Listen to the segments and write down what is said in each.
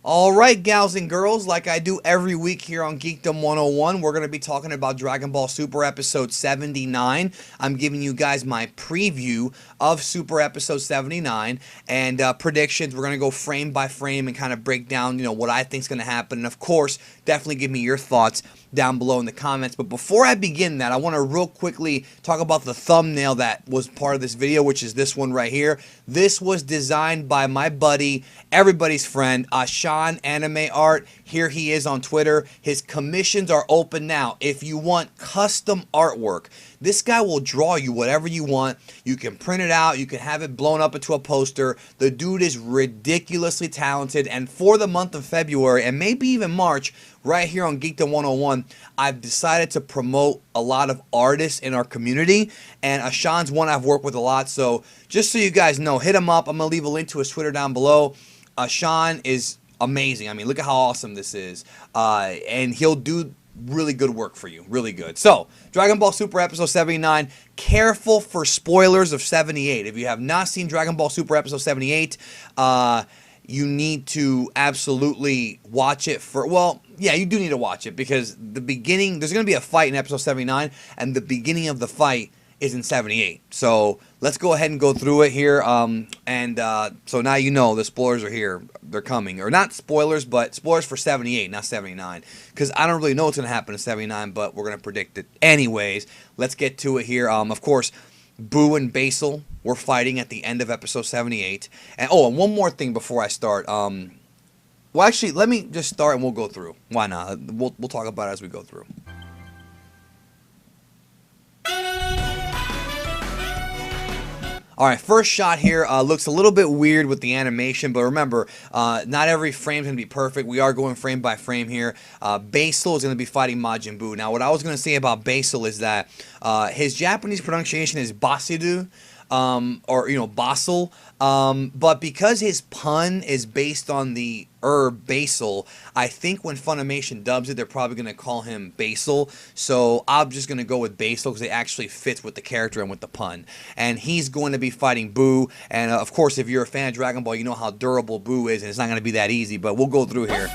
Alright, gals and girls, like I do every week here on Geekdom 101, we're going to be talking about Dragon Ball Super Episode 79. I'm giving you guys my preview of Super Episode 79 and predictions. We're going to go frame by frame and kind of break down, what I think is going to happen. And of course, definitely give me your thoughts down below in the comments. But before I begin that, I want to real quickly talk about the thumbnail that was part of this video, which is this one right here. This was designed by my buddy, everybody's friend, Sean Anime Art. Here he is on Twitter. His commissions are open now. If you want custom artwork, this guy will draw you whatever you want. You can print it out. You can have it blown up into a poster. The dude is ridiculously talented. And for the month of February and maybe even March, right here on Geekdom 101, I've decided to promote a lot of artists in our community. And Sean's one I've worked with a lot. So just so you guys know, hit him up. I'm going to leave a link to his Twitter down below. Sean is amazing. I mean, look at how awesome this is. And he'll do really good work for you. Really good. So, Dragon Ball Super Episode 79. Careful for spoilers of 78. If you have not seen Dragon Ball Super Episode 78, you need to absolutely watch it for, well, yeah, you do need to watch it because the beginning, there's going to be a fight in Episode 79, and the beginning of the fight is in 78. So let's go ahead and go through it here. So now you know the spoilers are here. They're coming. Or not spoilers, but spoilers for 78, not 79. Because I don't really know what's going to happen in 79, but we're going to predict it anyways. Let's get to it here. Of course, Boo and Basil were fighting at the end of episode 78. And and one more thing before I start. Well, actually, let me just start and we'll go through. Why not? We'll talk about it as we go through. Alright, first shot here looks a little bit weird with the animation, but remember, not every frame is going to be perfect. We are going frame by frame here. Basil is going to be fighting Majin Buu. Now, what I was going to say about Basil is that his Japanese pronunciation is Basil, Basil, but because his pun is based on the herb basil, I think when Funimation dubs it, they're probably going to call him Basil, so I'm just going to go with Basil because it actually fits with the character and with the pun. And he's going to be fighting Boo, and of course, if you're a fan of Dragon Ball, you know how durable Boo is, and it's not going to be that easy, but we'll go through here.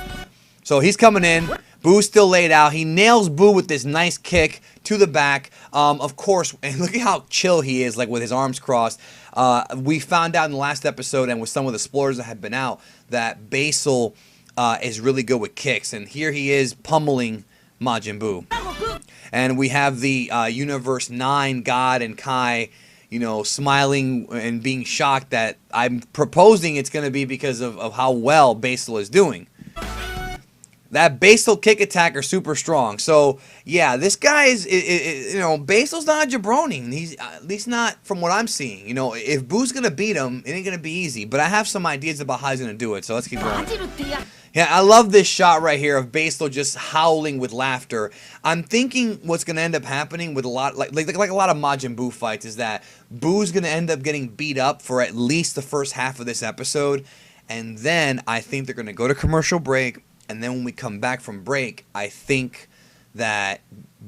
So he's coming in. Boo's still laid out. He nails Boo with this nice kick to the back. Of course, and look at how chill he is, like with his arms crossed. We found out in the last episode and with some of the spoilers that had been out that Basil is really good with kicks. And here he is pummeling Majin Buu. And we have the Universe 9 God and Kai, smiling and being shocked that I'm proposing it's going to be because of how well Basil is doing. That Basil kick attack are super strong. So, yeah, this guy is Basil's not a jabroni. He's, at least not from what I'm seeing. If Boo's going to beat him, it ain't going to be easy. But I have some ideas about how he's going to do it. So let's keep going. Yeah, I love this shot right here of Basil just howling with laughter. I'm thinking what's going to end up happening with a lot, like a lot of Majin Buu fights, is that Boo's going to end up getting beat up for at least the first half of this episode. And then I think they're going to go to commercial break. And then when we come back from break, I think that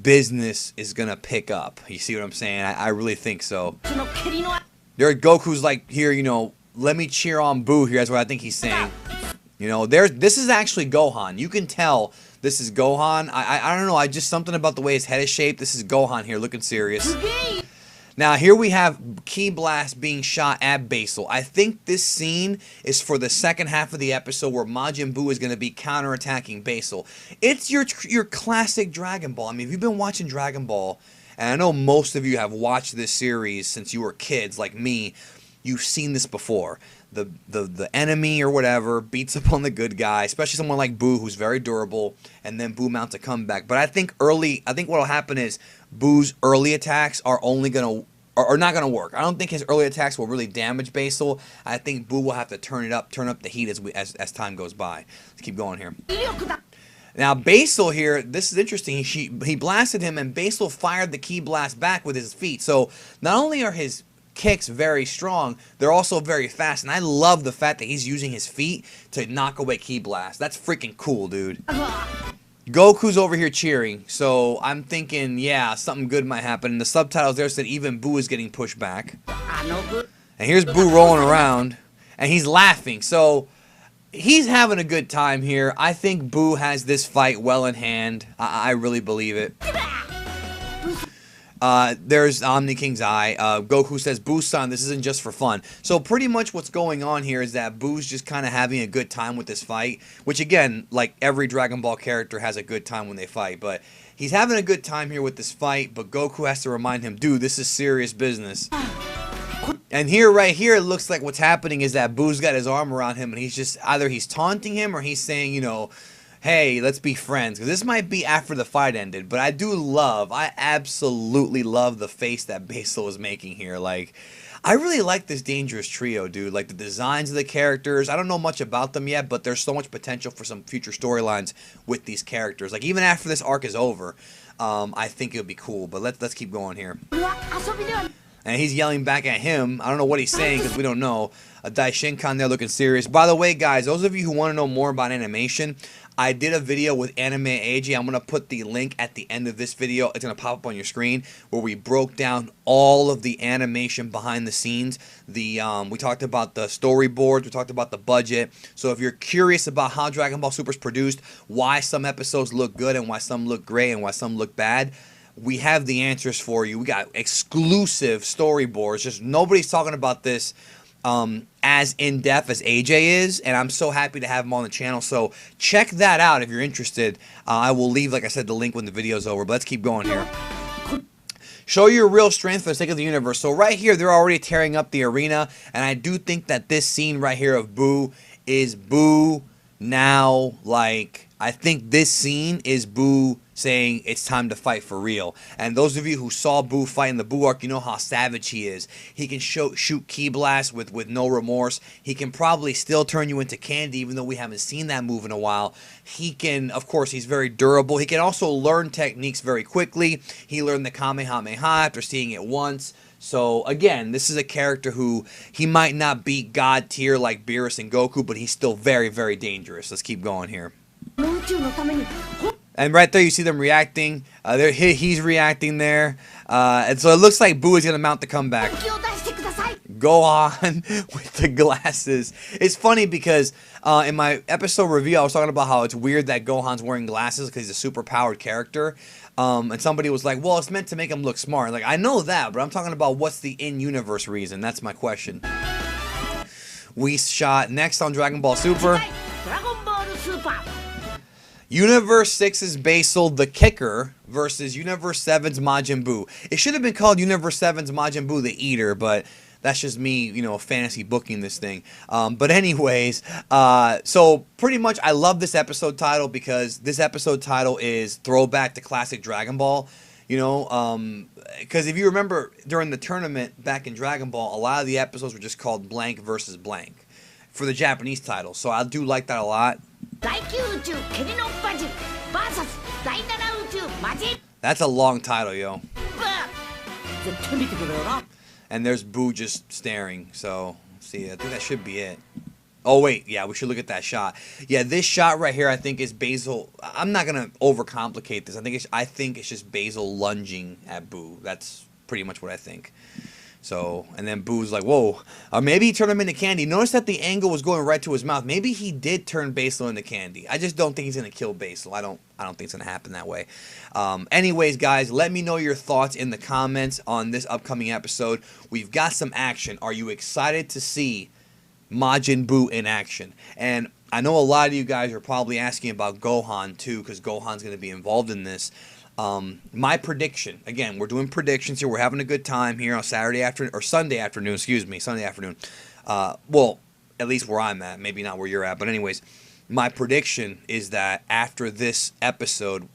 business is going to pick up. You see what I'm saying? I really think so. Goku's like, here, let me cheer on Boo here. That's what I think he's saying. This is actually Gohan. You can tell this is Gohan. I don't know. Something about the way his head is shaped. This is Gohan here looking serious. Now, here we have Ki Blast being shot at Basil. I think this scene is for the second half of the episode where Majin Buu is going to be counterattacking Basil. It's your classic Dragon Ball. I mean, if you've been watching Dragon Ball, and I know most of you have watched this series since you were kids like me, you've seen this before. The enemy or whatever beats up on the good guy, especially someone like Boo who's very durable, and then Boo mounts a comeback. But I think what'll happen is Boo's early attacks are not gonna work. I don't think his early attacks will really damage Basil. I think Boo will have to turn up the heat as time goes by. Let's keep going here. Now Basil here, this is interesting. He blasted him, and Basil fired the Ki Blast back with his feet. So not only are his kicks very strong, they're also very fast, and I love the fact that he's using his feet to knock away Ki Blast. That's freaking cool, dude. Goku's over here cheering, so I'm thinking, yeah, something good might happen. And the subtitles there said even Boo is getting pushed back. And here's Boo rolling around, and he's laughing. So he's having a good time here. I think Boo has this fight well in hand. I really believe it. There's Omni King's Eye. Goku says, Boo-san, this isn't just for fun. So pretty much what's going on here is that Boo's just kind of having a good time with this fight. Which again, like every Dragon Ball character has a good time when they fight. But he's having a good time here with this fight. But Goku has to remind him, dude, this is serious business. And here, right here, it looks like what's happening is that Boo's got his arm around him. And he's just, either he's taunting him or he's saying, you know, hey, let's be friends. Because this might be after the fight ended. But I absolutely love the face that Basil is making here. Like, I really like this Dangerous Trio, dude. Like, the designs of the characters. I don't know much about them yet, but there's so much potential for some future storylines with these characters. Like, even after this arc is over, I think it would be cool. But let's keep going here. And he's yelling back at him. I don't know what he's saying because we don't know. Daishinkan there looking serious. By the way, guys, those of you who want to know more about animation, I did a video with Anime AJ. I'm going to put the link at the end of this video. It's going to pop up on your screen where we broke down all of the animation behind the scenes. We talked about the storyboards. We talked about the budget. So if you're curious about how Dragon Ball Super is produced, why some episodes look good and why some look great and why some look bad, we have the answers for you. We got exclusive storyboards. Just nobody's talking about this as in-depth as AJ is, and I'm so happy to have him on the channel. So check that out if you're interested. I will leave, like I said, the link when the video's over. But let's keep going here. Show your real strength for the sake of the universe. So right here, they're already tearing up the arena, and I do think that this scene right here of Boo is Boo now, like, I think this scene is Boo saying it's time to fight for real. And those of you who saw Boo fight in the Boo arc, you know how savage he is. He can shoot ki blasts with no remorse. He can probably still turn you into candy, even though we haven't seen that move in a while. He can, of course, he's very durable. He can also learn techniques very quickly. He learned the Kamehameha after seeing it once. So, again, this is a character who, he might not be God tier like Beerus and Goku, but he's still very, very dangerous. Let's keep going here. And right there, you see them reacting. He's reacting there. And so it looks like Boo is going to mount the comeback. Gohan with the glasses. It's funny because in my episode review, I was talking about how it's weird that Gohan's wearing glasses because he's a super powered character. And somebody was like, well, it's meant to make him look smart. Like, I know that, but I'm talking about what's the in-universe reason. That's my question. We shot next on Dragon Ball Super. Universe 6's Basil the Kicker versus Universe 7's Majin Buu. It should have been called Universe 7's Majin Buu the Eater, but that's just me, you know, fantasy booking this thing. But anyways, so pretty much I love this episode title because this episode title is throwback to classic Dragon Ball. You know, because if you remember during the tournament back in Dragon Ball, a lot of the episodes were just called blank versus blank for the Japanese title. So I do like that a lot. That's a long title, yo. And there's Boo just staring. So, see, I think that should be it. Oh, wait. Yeah, we should look at that shot. Yeah, this shot right here, I think, is Basil. I'm not going to overcomplicate this. I think it's just Basil lunging at Boo. That's pretty much what I think. So, and then Boo's like, whoa. Or maybe he turned him into candy. Notice that the angle was going right to his mouth. Maybe he did turn Basil into candy. I just don't think he's going to kill Basil. I don't think it's going to happen that way. Anyways, guys, let me know your thoughts in the comments on this upcoming episode. We've got some action. Are you excited to see Majin Buu in action? And I know a lot of you guys are probably asking about Gohan too, because Gohan's going to be involved in this. My prediction, again, we're doing predictions here. We're having a good time here on Sunday afternoon. Well, at least where I'm at, maybe not where you're at. But anyways, my prediction is that after this episode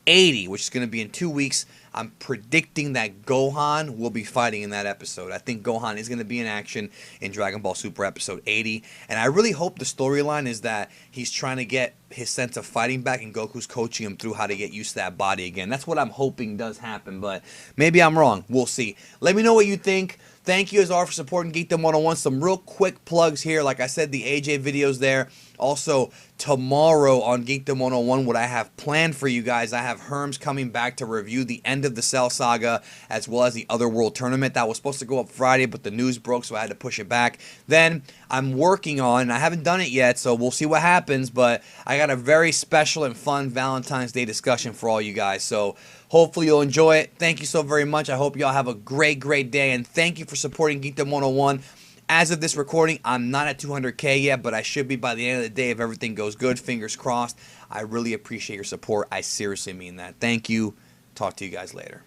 80, which is going to be in 2 weeks, I'm predicting that Gohan will be fighting in that episode. I think Gohan is going to be in action in Dragon Ball Super episode 80. And I really hope the storyline is that he's trying to get his sense of fighting back and Goku's coaching him through how to get used to that body again. That's what I'm hoping does happen, but maybe I'm wrong. We'll see. Let me know what you think. Thank you as always for supporting Geekdom 101. Some real quick plugs here. Like I said, the AJ video's there. Also, tomorrow on Geekdom 101, what I have planned for you guys, I have Herms coming back to review the end of the Cell Saga as well as the Otherworld tournament. That was supposed to go up Friday, but the news broke, so I had to push it back. Then I'm working on, and I haven't done it yet, so we'll see what happens, but I got a very special and fun Valentine's Day discussion for all you guys. So hopefully you'll enjoy it. Thank you so very much. I hope y'all have a great, great day, and thank you for supporting Geekdom 101. As of this recording, I'm not at 200K yet, but I should be by the end of the day if everything goes good. Fingers crossed. I really appreciate your support. I seriously mean that. Thank you. Talk to you guys later.